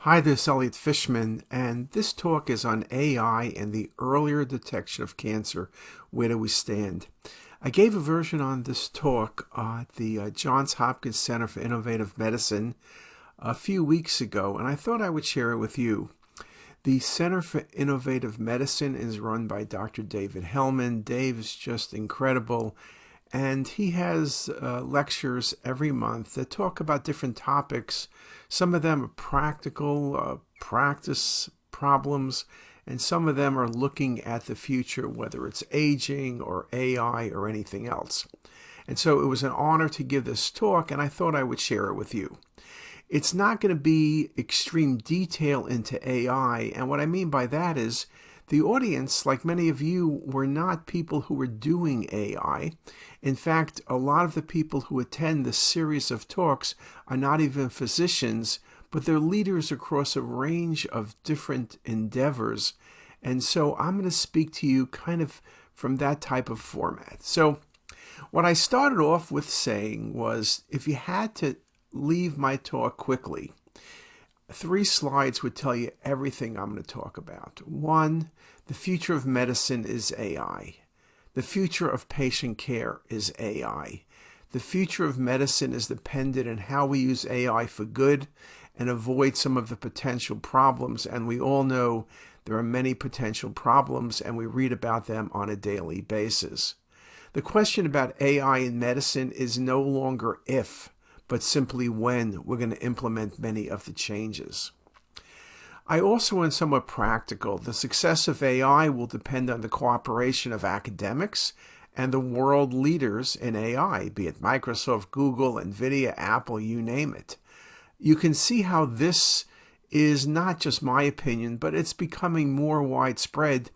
Hi, this is Elliot Fishman, and this talk is on AI and the earlier detection of cancer. Where do we stand? I gave a version on this talk at the Johns Hopkins Center for Innovative Medicine a few weeks ago, and I thought I would share it with you. The Center for Innovative Medicine is run by Dr. David Hellman. Dave is just incredible, and he has lectures every month that talk about different topics. Some of them are practical practice problems, and some of them are looking at the future, whether it's aging or AI or anything else. And so it was an honor to give this talk, and I thought I would share it with you. It's not going to be extreme detail into AI, and what I mean by that is the audience, like many of you, were not people who were doing AI. In fact, a lot of the people who attend this series of talks are not even physicians, but they're leaders across a range of different endeavors. And so I'm going to speak to you kind of from that type of format. So what I started off with saying was, if you had to leave my talk quickly, 3 slides would tell you everything I'm going to talk about. 1, the future of medicine is AI. The future of patient care is AI. The future of medicine is dependent on how we use AI for good and avoid some of the potential problems. And we all know there are many potential problems, and we read about them on a daily basis. The question about AI in medicine is no longer if, but simply when we're going to implement many of the changes. I also am somewhat practical. The success of AI will depend on the cooperation of academics and the world leaders in AI, be it Microsoft, Google, NVIDIA, Apple, you name it. You can see how this is not just my opinion, but it's becoming more widespread.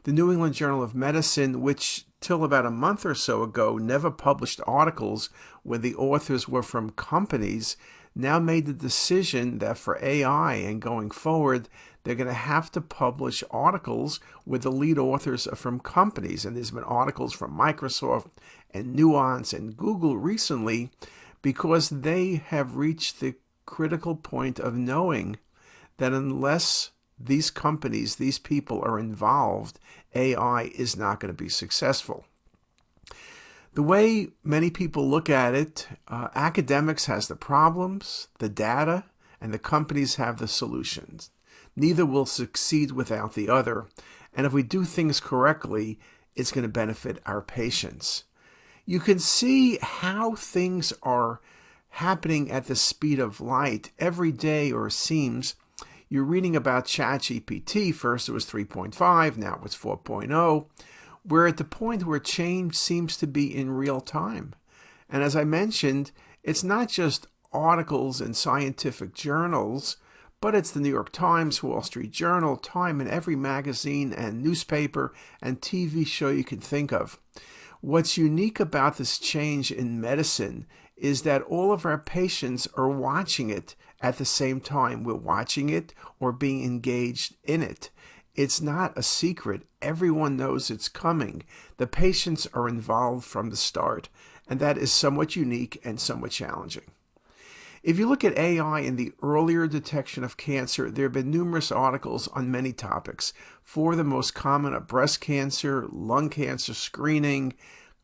The New England Journal of Medicine, which till about a month or so ago never published articles where the authors were from companies, now made the decision that for AI and going forward, they're going to have to publish articles where the lead authors are from companies. And there's been articles from Microsoft and Nuance and Google recently, because they have reached the critical point of knowing that unless these companies, these people are involved, AI is not going to be successful. The way many people look at it, academics has the problems, the data, and the companies have the solutions. Neither will succeed without the other. And if we do things correctly, it's going to benefit our patients. You can see how things are happening at the speed of light every day, or seems. You're reading about ChatGPT. First it was 3.5, now it's 4.0. We're at the point where change seems to be in real time. And as I mentioned, it's not just articles in scientific journals, but it's the New York Times, Wall Street Journal, Time, and every magazine and newspaper and TV show you can think of. What's unique about this change in medicine is that all of our patients are watching it at the same time we're watching it or being engaged in it. It's not a secret. Everyone knows it's coming. The patients are involved from the start, and that is somewhat unique and somewhat challenging. If you look at AI in the earlier detection of cancer, there have been numerous articles on many topics. 4 of the most common are breast cancer, lung cancer screening,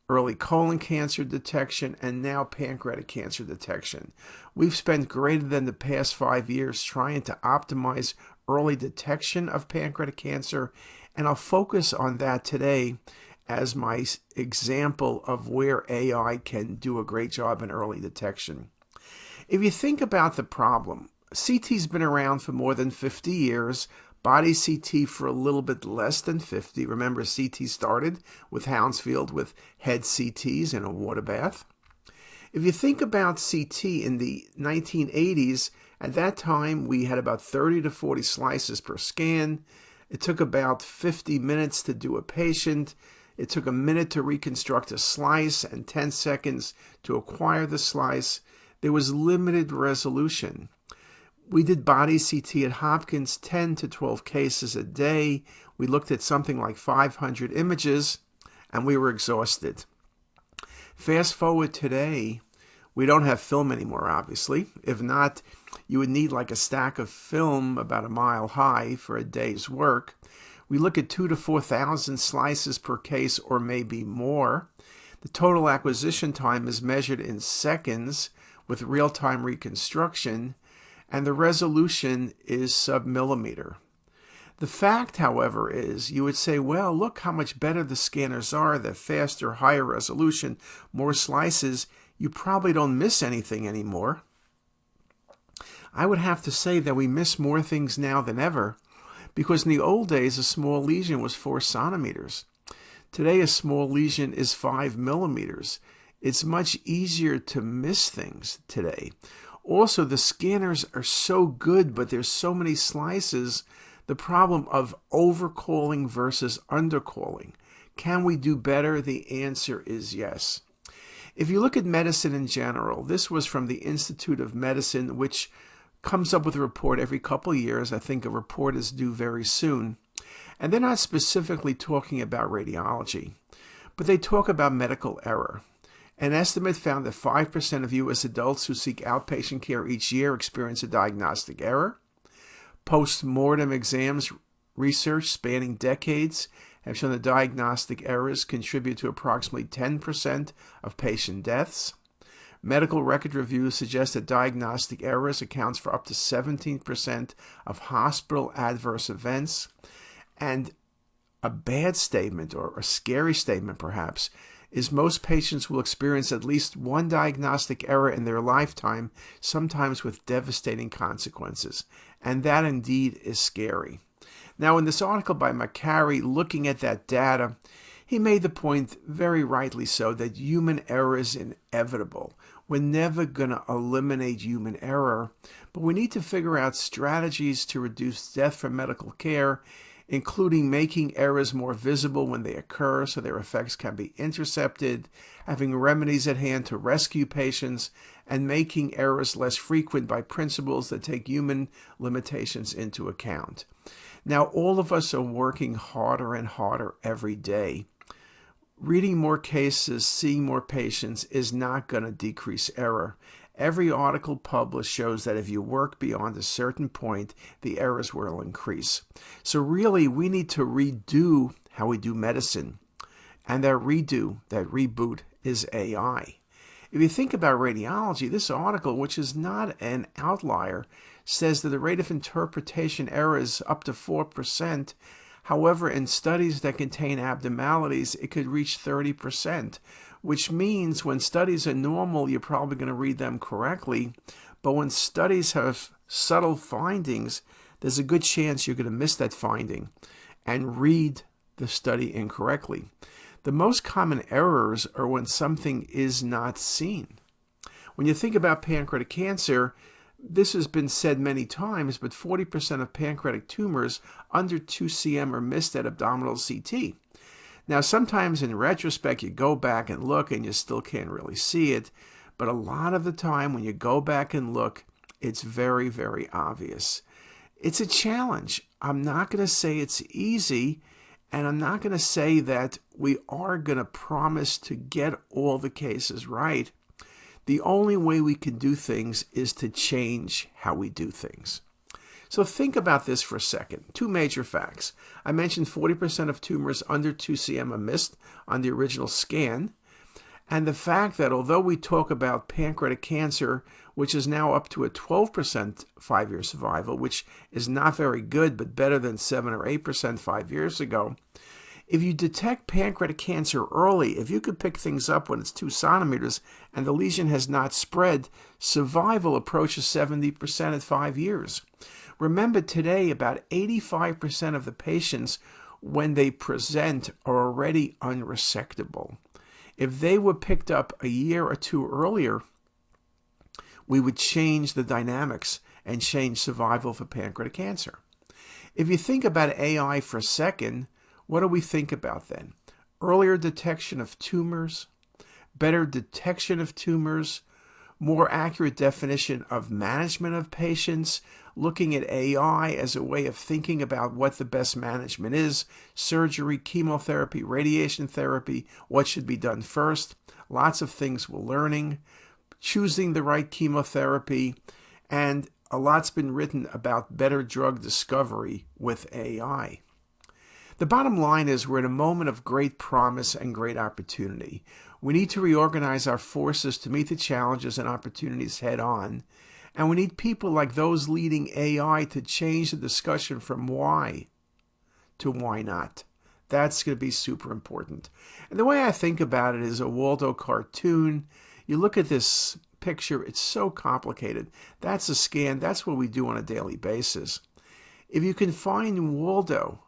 early colon cancer detection, and now pancreatic cancer detection. We've spent greater than the past 5 years trying to optimize early detection of pancreatic cancer, and I'll focus on that today as my example of where AI can do a great job in early detection. If you think about the problem, CT's been around for more than 50 years, body CT for a little bit less than 50. Remember, CT started with Hounsfield with head CTs in a water bath. If you think about CT in the 1980s, at that time we had about 30 to 40 slices per scan. It took about 50 minutes to do a patient. It took a minute to reconstruct a slice and 10 seconds to acquire the slice. There was limited resolution. We did body CT at Hopkins 10 to 12 cases a day. We looked at something like 500 images, and we were exhausted. Fast forward today, We don't have film anymore, obviously. If not, you would need like a stack of film about a mile high for a day's work. We look at 2,000 to 4,000 slices per case or maybe more. The total acquisition time is measured in seconds with real-time reconstruction, and the resolution is sub-millimeter. The fact, however, is you would say, well, look how much better the scanners are, they're faster, higher resolution, more slices. You probably don't miss anything anymore. I would have to say that we miss more things now than ever, because in the old days, a small lesion was 4 centimeters. Today, a small lesion is 5 millimeters. It's much easier to miss things today. Also, the scanners are so good, but there's so many slices. The problem of overcalling versus undercalling. Can we do better? The answer is yes. If you look at medicine in general, this was from the Institute of Medicine, which comes up with a report every couple of years. I think a report is due very soon. And they're not specifically talking about radiology, but they talk about medical error. An estimate found that 5% of U.S. adults who seek outpatient care each year experience a diagnostic error. Post-mortem exams research spanning decades have shown that diagnostic errors contribute to approximately 10% of patient deaths. Medical record reviews suggest that diagnostic errors accounts for up to 17% of hospital adverse events. And a bad statement, or a scary statement perhaps, is most patients will experience at least one diagnostic error in their lifetime, sometimes with devastating consequences. And that indeed is scary. Now, in this article by McCary, looking at that data, he made the point, very rightly so, that human error is inevitable. We're never going to eliminate human error, but we need to figure out strategies to reduce death from medical care, including making errors more visible when they occur so their effects can be intercepted, having remedies at hand to rescue patients, and making errors less frequent by principles that take human limitations into account. Now, all of us are working harder and harder every day. Reading more cases, seeing more patients is not going to decrease error. Every article published shows that if you work beyond a certain point, the errors will increase. So really, we need to redo how we do medicine. And that redo, that reboot, is AI. If you think about radiology, this article, which is not an outlier, says that the rate of interpretation error is up to 4%. However, in studies that contain abnormalities, it could reach 30%, which means when studies are normal, you're probably going to read them correctly. But when studies have subtle findings, there's a good chance you're going to miss that finding and read the study incorrectly. The most common errors are when something is not seen. When you think about pancreatic cancer, this has been said many times, but 40% of pancreatic tumors under 2 cm are missed at abdominal CT. Now, sometimes in retrospect, you go back and look and you still can't really see it, but a lot of the time when you go back and look, it's very, very obvious. It's a challenge. I'm not going to say it's easy, and I'm not going to say that we are going to promise to get all the cases right. The only way we can do things is to change how we do things. So think about this for a second. 2 major facts. I mentioned 40% of tumors under 2 cm are missed on the original scan. And the fact that although we talk about pancreatic cancer, which is now up to a 12% 5-year survival, which is not very good, but better than 7 or 8% 5 years ago, if you detect pancreatic cancer early, if you could pick things up when it's 2 centimeters and the lesion has not spread, survival approaches 70% at 5 years. Remember, today, about 85% of the patients, when they present, are already unresectable. If they were picked up a year or 2 earlier, we would change the dynamics and change survival for pancreatic cancer. If you think about AI for a second, what do we think about then? Earlier detection of tumors, better detection of tumors, more accurate definition of management of patients, looking at AI as a way of thinking about what the best management is, surgery, chemotherapy, radiation therapy, what should be done first. Lots of things we're learning. choosing the right chemotherapy, and a lot's been written about better drug discovery with AI. The bottom line is we're in a moment of great promise and great opportunity. We need to reorganize our forces to meet the challenges and opportunities head on. And we need people like those leading AI to change the discussion from why to why not. That's going to be super important. And the way I think about it is a Waldo cartoon. You look at this picture, it's so complicated. That's a scan. That's what we do on a daily basis. If you can find Waldo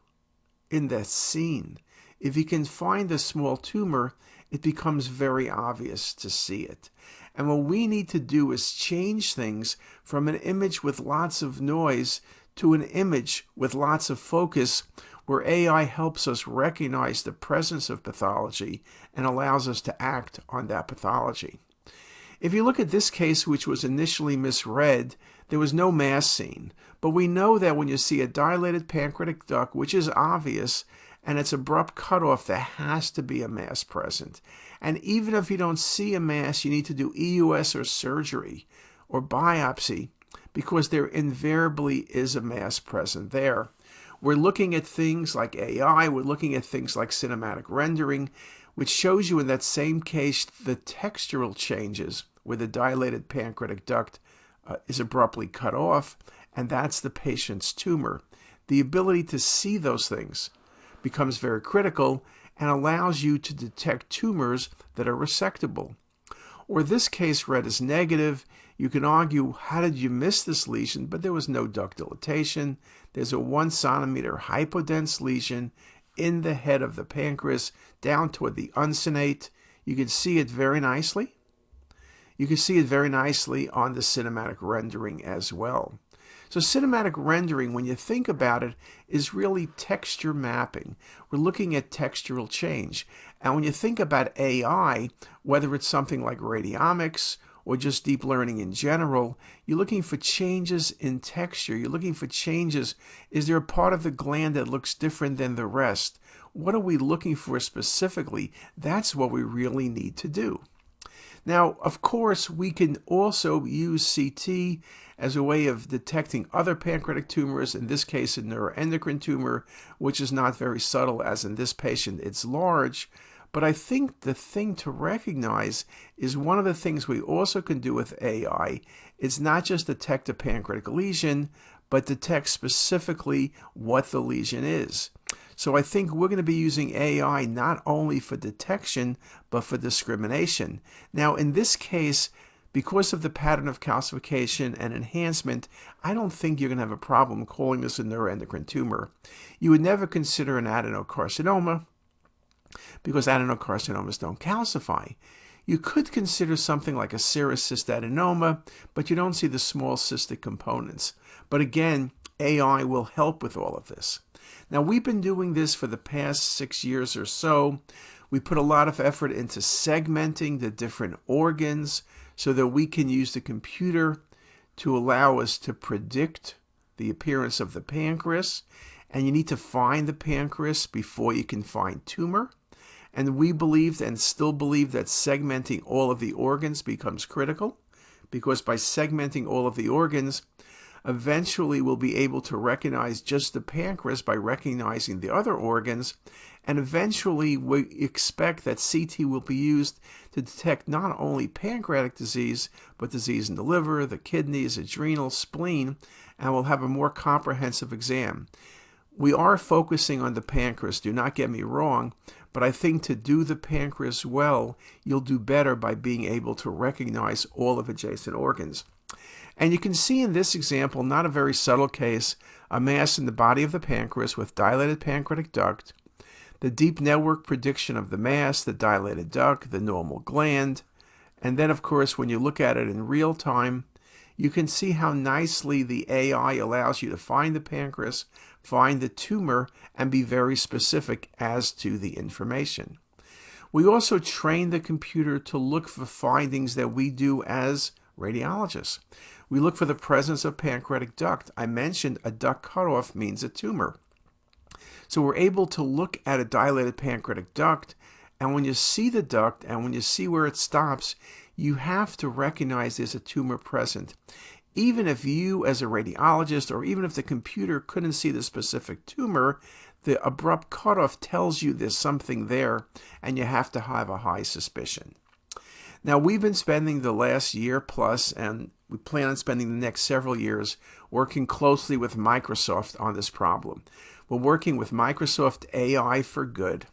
in that scene, if you can find a small tumor, it becomes very obvious to see it. And what we need to do is change things from an image with lots of noise to an image with lots of focus, where AI helps us recognize the presence of pathology and allows us to act on that pathology. If you look at this case, which was initially misread, there was no mass seen. But we know that when you see a dilated pancreatic duct, which is obvious, and its abrupt cutoff, there has to be a mass present. And even if you don't see a mass, you need to do EUS or surgery or biopsy, because there invariably is a mass present there. We're looking at things like AI, we're looking at things like cinematic rendering, which shows you in that same case the textural changes where the dilated pancreatic duct is abruptly cut off, and that's the patient's tumor. The ability to see those things becomes very critical and allows you to detect tumors that are resectable. Or this case read as negative. You can argue, how did you miss this lesion? But there was no duct dilatation. There's a 1 centimeter hypodense lesion in the head of the pancreas down toward the uncinate. You can see it very nicely. You can see it very nicely on the cinematic rendering as well. So cinematic rendering, when you think about it, is really texture mapping. We're looking at textural change. And when you think about AI, whether it's something like radiomics or just deep learning in general, you're looking for changes in texture. You're looking for changes. Is there a part of the gland that looks different than the rest? What are we looking for specifically? That's what we really need to do. Now, of course, we can also use CT as a way of detecting other pancreatic tumors, in this case a neuroendocrine tumor, which is not very subtle, as in this patient it's large. But I think the thing to recognize is one of the things we also can do with AI is not just detect a pancreatic lesion, but detect specifically what the lesion is. So I think we're going to be using AI not only for detection, but for discrimination. Now, in this case, because of the pattern of calcification and enhancement, I don't think you're going to have a problem calling this a neuroendocrine tumor. You would never consider an adenocarcinoma because adenocarcinomas don't calcify. You could consider something like a serous cystadenoma, but you don't see the small cystic components. But again, AI will help with all of this. Now, we've been doing this for the past 6 years or so. We put a lot of effort into segmenting the different organs so that we can use the computer to allow us to predict the appearance of the pancreas. And you need to find the pancreas before you can find tumor. And we believed and still believe that segmenting all of the organs becomes critical, because by segmenting all of the organs, eventually we'll be able to recognize just the pancreas by recognizing the other organs. And eventually we expect that CT will be used to detect not only pancreatic disease, but disease in the liver, the kidneys, adrenal, spleen, and we'll have a more comprehensive exam. We are focusing on the pancreas, do not get me wrong, but I think to do the pancreas well, you'll do better by being able to recognize all of adjacent organs. And you can see in this example, not a very subtle case, a mass in the body of the pancreas with dilated pancreatic duct, the deep network prediction of the mass, the dilated duct, the normal gland, and then of course when you look at it in real time, you can see how nicely the AI allows you to find the pancreas, find the tumor, and be very specific as to the information. We also train the computer to look for findings that we do as radiologists. We look for the presence of pancreatic duct. I mentioned a duct cutoff means a tumor. So we're able to look at a dilated pancreatic duct, and when you see the duct and when you see where it stops, you have to recognize there's a tumor present. Even if you, as a radiologist, or even if the computer couldn't see the specific tumor, the abrupt cutoff tells you there's something there, and you have to have a high suspicion. Now, we've been spending the last year plus, and we plan on spending the next several years, working closely with Microsoft on this problem. We're working with Microsoft AI for Good.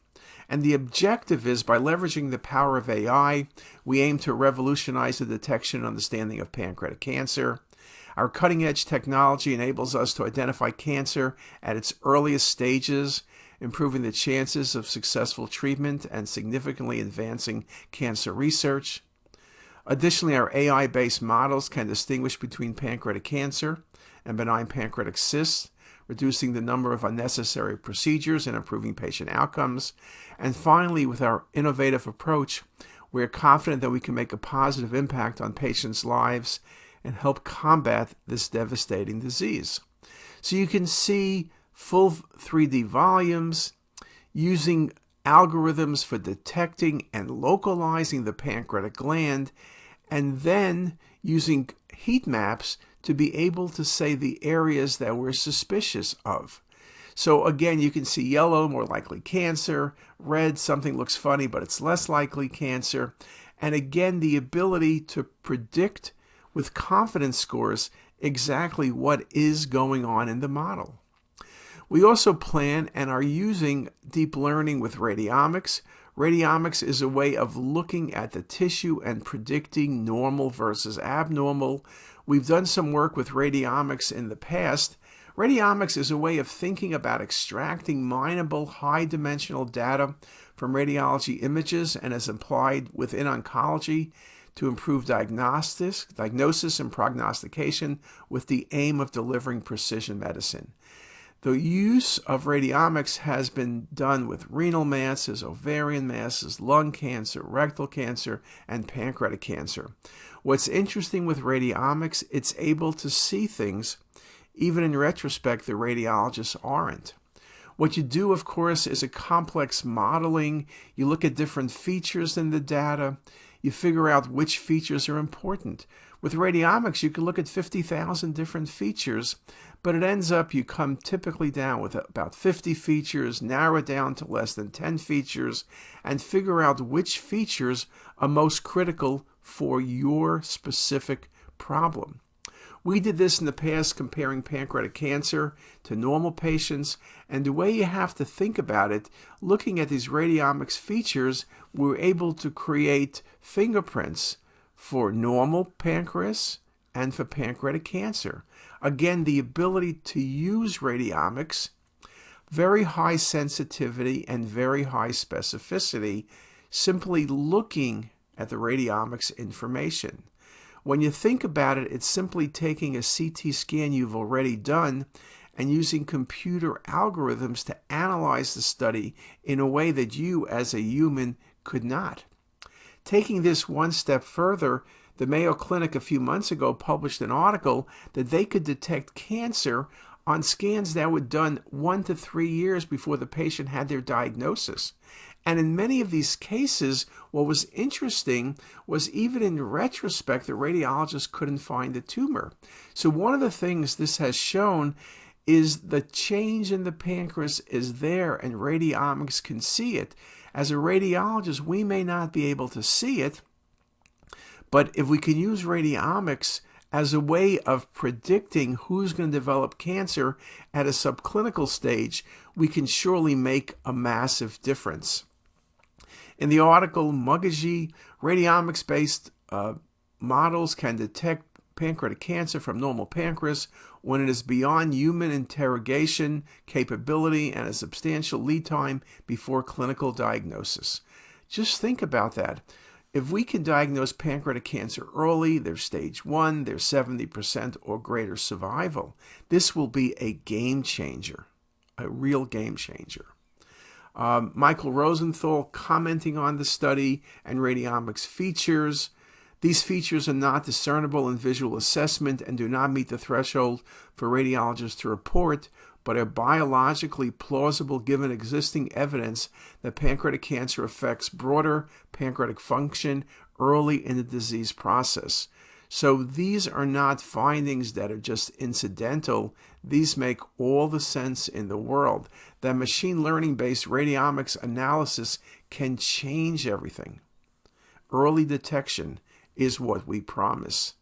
And the objective is, by leveraging the power of AI, we aim to revolutionize the detection and understanding of pancreatic cancer. Our cutting-edge technology enables us to identify cancer at its earliest stages, improving the chances of successful treatment and significantly advancing cancer research. Additionally, our AI-based models can distinguish between pancreatic cancer and benign pancreatic cysts, reducing the number of unnecessary procedures and improving patient outcomes. And finally, with our innovative approach, we are confident that we can make a positive impact on patients' lives and help combat this devastating disease. So you can see full 3D volumes using algorithms for detecting and localizing the pancreatic gland, and then using heat maps to be able to say the areas that we're suspicious of. So again, you can see yellow, more likely cancer, red, something looks funny, but it's less likely cancer. And again, the ability to predict with confidence scores exactly what is going on in the model. We also plan and are using deep learning with radiomics. Radiomics is a way of looking at the tissue and predicting normal versus abnormal. We've done some work with radiomics in the past. Radiomics is a way of thinking about extracting mineable high-dimensional data from radiology images and is applied within oncology to improve diagnosis and prognostication with the aim of delivering precision medicine. The use of radiomics has been done with renal masses, ovarian masses, lung cancer, rectal cancer, and pancreatic cancer. What's interesting with radiomics, it's able to see things even in retrospect the radiologists aren't. What you do, of course, is a complex modeling. You look at different features in the data. You figure out which features are important. With radiomics, you can look at 50,000 different features, but it ends up you come typically down with about 50 features, narrow it down to less than 10 features, and figure out which features are most critical for your specific problem. We did this in the past comparing pancreatic cancer to normal patients, and the way you have to think about it, looking at these radiomics features, we were able to create fingerprints for normal pancreas and for pancreatic cancer. Again, the ability to use radiomics, very high sensitivity and very high specificity, simply looking at the radiomics information. When you think about it, it's simply taking a CT scan you've already done and using computer algorithms to analyze the study in a way that you as a human could not. Taking this one step further, the Mayo Clinic a few months ago published an article that they could detect cancer on scans that were done 1 to 3 years before the patient had their diagnosis. And in many of these cases, what was interesting was even in retrospect, the radiologist couldn't find the tumor. So one of the things this has shown is the change in the pancreas is there and radiomics can see it. As a radiologist, we may not be able to see it, but if we can use radiomics as a way of predicting who's going to develop cancer at a subclinical stage, we can surely make a massive difference. In the article, Mugaji, radiomics-based models can detect pancreatic cancer from normal pancreas when it is beyond human interrogation capability and a substantial lead time before clinical diagnosis. Just think about that. If we can diagnose pancreatic cancer early, there's stage 1, there's 70% or greater survival. This will be a game changer, a real game changer. Michael Rosenthal commenting on the study and radiomics features. These features are not discernible in visual assessment and do not meet the threshold for radiologists to report, but are biologically plausible given existing evidence that pancreatic cancer affects broader pancreatic function early in the disease process. So these are not findings that are just incidental. These make all the sense in the world. That machine learning-based radiomics analysis can change everything. Early detection is what we promise.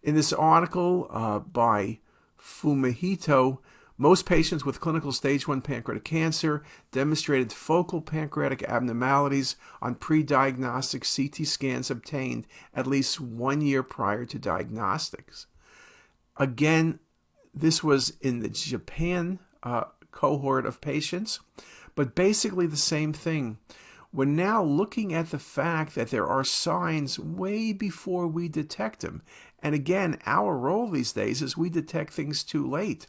In this article by Fumihito, most patients with clinical stage 1 pancreatic cancer demonstrated focal pancreatic abnormalities on pre-diagnostic CT scans obtained at least 1 year prior to diagnostics. Again, this was in the Japan cohort of patients, but basically the same thing. We're now looking at the fact that there are signs way before we detect them. And again, our role these days is we detect things too late.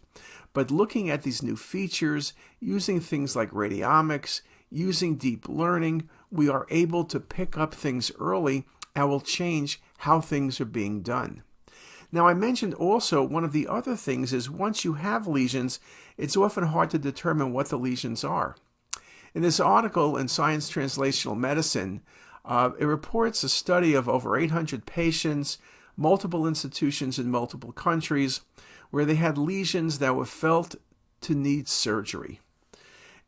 But looking at these new features, using things like radiomics, using deep learning, we are able to pick up things early and will change how things are being done. Now, I mentioned also one of the other things is once you have lesions, it's often hard to determine what the lesions are. In this article in Science Translational Medicine, it reports a study of over 800 patients, multiple institutions in multiple countries, where they had lesions that were felt to need surgery.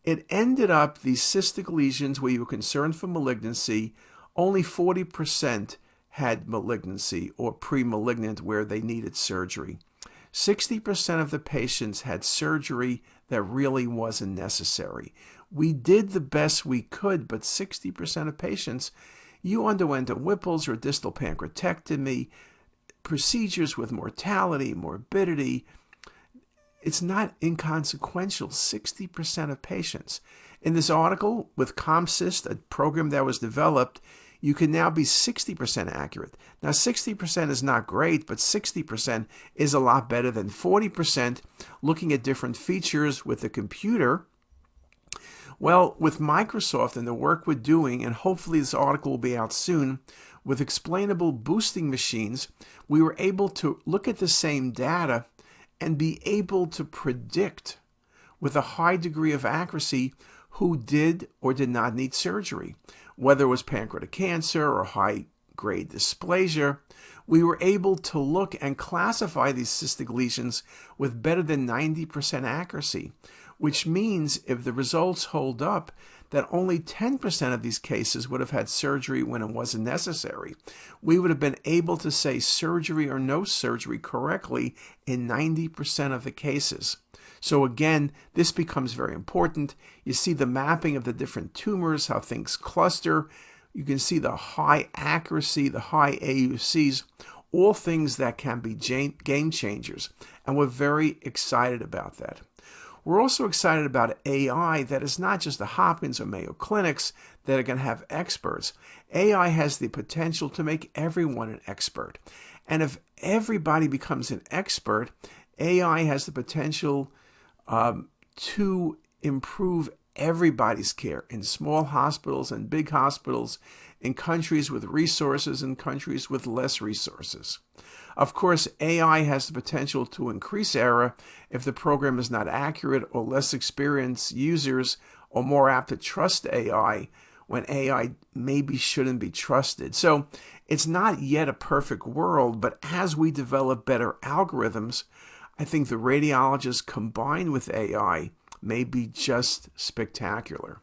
It ended up these cystic lesions where you were concerned for malignancy, only 40% had malignancy or pre-malignant where they needed surgery. 60% of the patients had surgery that really wasn't necessary. We did the best we could, but 60% of patients, you underwent a Whipple's or distal pancreatectomy, procedures with mortality, morbidity. It's not inconsequential, 60% of patients. In this article with ComSyst, a program that was developed, you can now be 60% accurate. Now, 60% is not great, but 60% is a lot better than 40% looking at different features with the computer. Well, with Microsoft and the work we're doing, and hopefully this article will be out soon, with explainable boosting machines, we were able to look at the same data and be able to predict with a high degree of accuracy who did or did not need surgery. Whether it was pancreatic cancer or high-grade dysplasia, we were able to look and classify these cystic lesions with better than 90% accuracy, which means if the results hold up, that only 10% of these cases would have had surgery when it wasn't necessary. We would have been able to say surgery or no surgery correctly in 90% of the cases. So again, this becomes very important. You see the mapping of the different tumors, how things cluster. You can see the high accuracy, the high AUCs, all things that can be game changers. And we're very excited about that. We're also excited about AI that is not just the Hopkins or Mayo clinics that are going to have experts. AI has the potential to make everyone an expert. And if everybody becomes an expert, AI has the potential to improve everybody's care in small hospitals and big hospitals, in countries with resources and countries with less resources. Of course, AI has the potential to increase error if the program is not accurate or less experienced users are more apt to trust AI when AI maybe shouldn't be trusted. So it's not yet a perfect world, but as we develop better algorithms, I think the radiologists combined with AI may be just spectacular.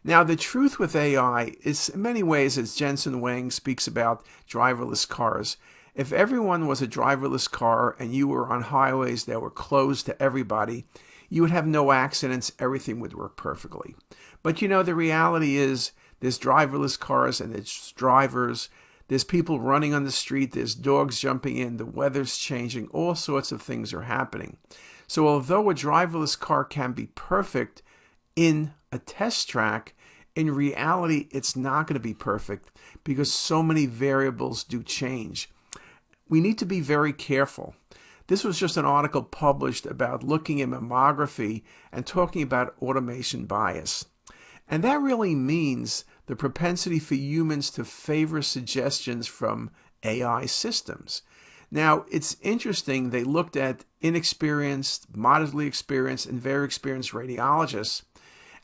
Now, the truth with AI is in many ways, as Jensen Huang speaks about driverless cars, if everyone was a driverless car and you were on highways that were closed to everybody, you would have no accidents, everything would work perfectly. But you know, the reality is there's driverless cars and there's drivers, there's people running on the street, there's dogs jumping in, the weather's changing, all sorts of things are happening. So although a driverless car can be perfect in a test track, in reality, it's not going to be perfect because so many variables do change. We need to be very careful. This was just an article published about looking at mammography and talking about automation bias. And that really means the propensity for humans to favor suggestions from AI systems. Now, it's interesting, they looked at inexperienced, moderately experienced, and very experienced radiologists,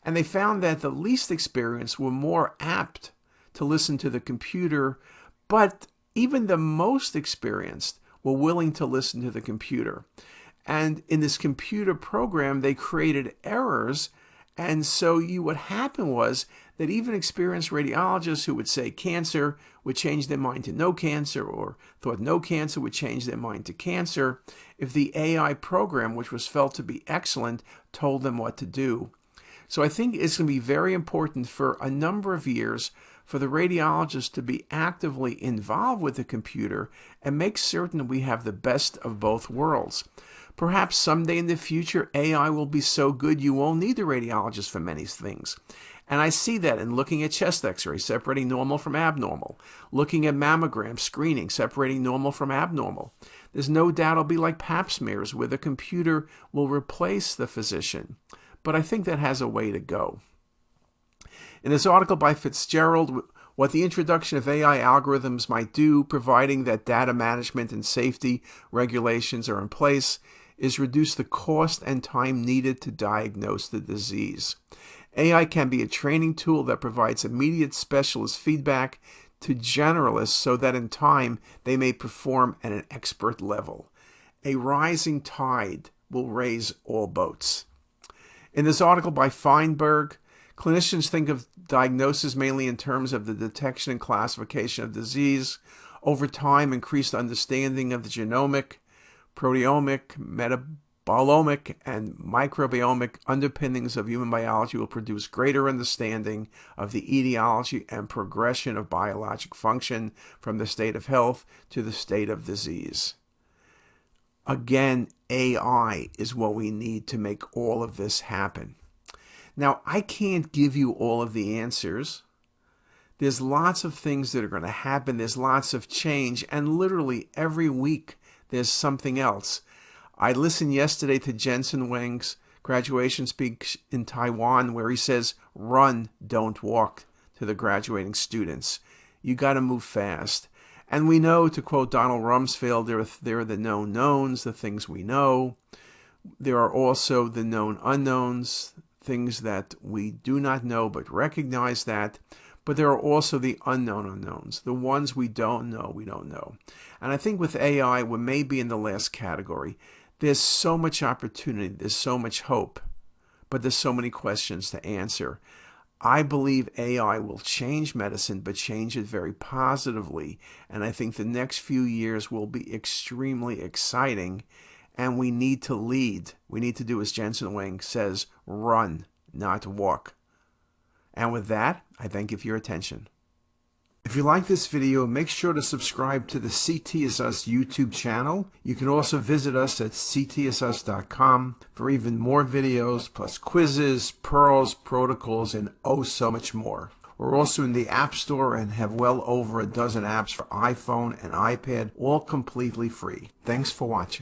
and they found that the least experienced were more apt to listen to the computer, but even the most experienced were willing to listen to the computer. And in this computer program, they created errors. And so what happened was that even experienced radiologists who would say cancer would change their mind to no cancer, or thought no cancer would change their mind to cancer, if the AI program, which was felt to be excellent, told them what to do. So I think it's going to be very important for a number of years for the radiologists to be actively involved with the computer and make certain we have the best of both worlds. Perhaps someday in the future, AI will be so good you won't need a radiologist for many things. And I see that in looking at chest x-rays, separating normal from abnormal, looking at mammogram screening, separating normal from abnormal. There's no doubt it'll be like pap smears, where the computer will replace the physician. But I think that has a way to go. In this article by Fitzgerald, what the introduction of AI algorithms might do, providing that data management and safety regulations are in place, is reduce the cost and time needed to diagnose the disease. AI can be a training tool that provides immediate specialist feedback to generalists so that in time they may perform at an expert level. A rising tide will raise all boats. In this article by Feinberg, clinicians think of diagnosis mainly in terms of the detection and classification of disease. Over time, increased understanding of the genomic, proteomic, metabolomic, and microbiomic underpinnings of human biology will produce greater understanding of the etiology and progression of biologic function from the state of health to the state of disease. Again, AI is what we need to make all of this happen. Now, I can't give you all of the answers. There's lots of things that are going to happen. There's lots of change, and literally every week there's something else. I listened yesterday to Jensen Huang's graduation speech in Taiwan, where he says, "Run, don't walk," to the graduating students. You got to move fast. And we know, to quote Donald Rumsfeld, there are the known knowns, the things we know. There are also the known unknowns, things that we do not know but recognize that. But there are also the unknown unknowns, the ones we don't know. And I think with AI, we may be in the last category. There's so much opportunity, there's so much hope, but there's so many questions to answer. I believe AI will change medicine, but change it very positively. And I think the next few years will be extremely exciting. And we need to lead. We need to do, as Jensen Huang says, run, not walk. And with that, I thank you for your attention. If you like this video, make sure to subscribe to the CTisus YouTube channel. You can also visit us at ctisus.com for even more videos, plus quizzes, pearls, protocols, and oh so much more. We're also in the App Store and have well over a dozen apps for iPhone and iPad, all completely free. Thanks for watching.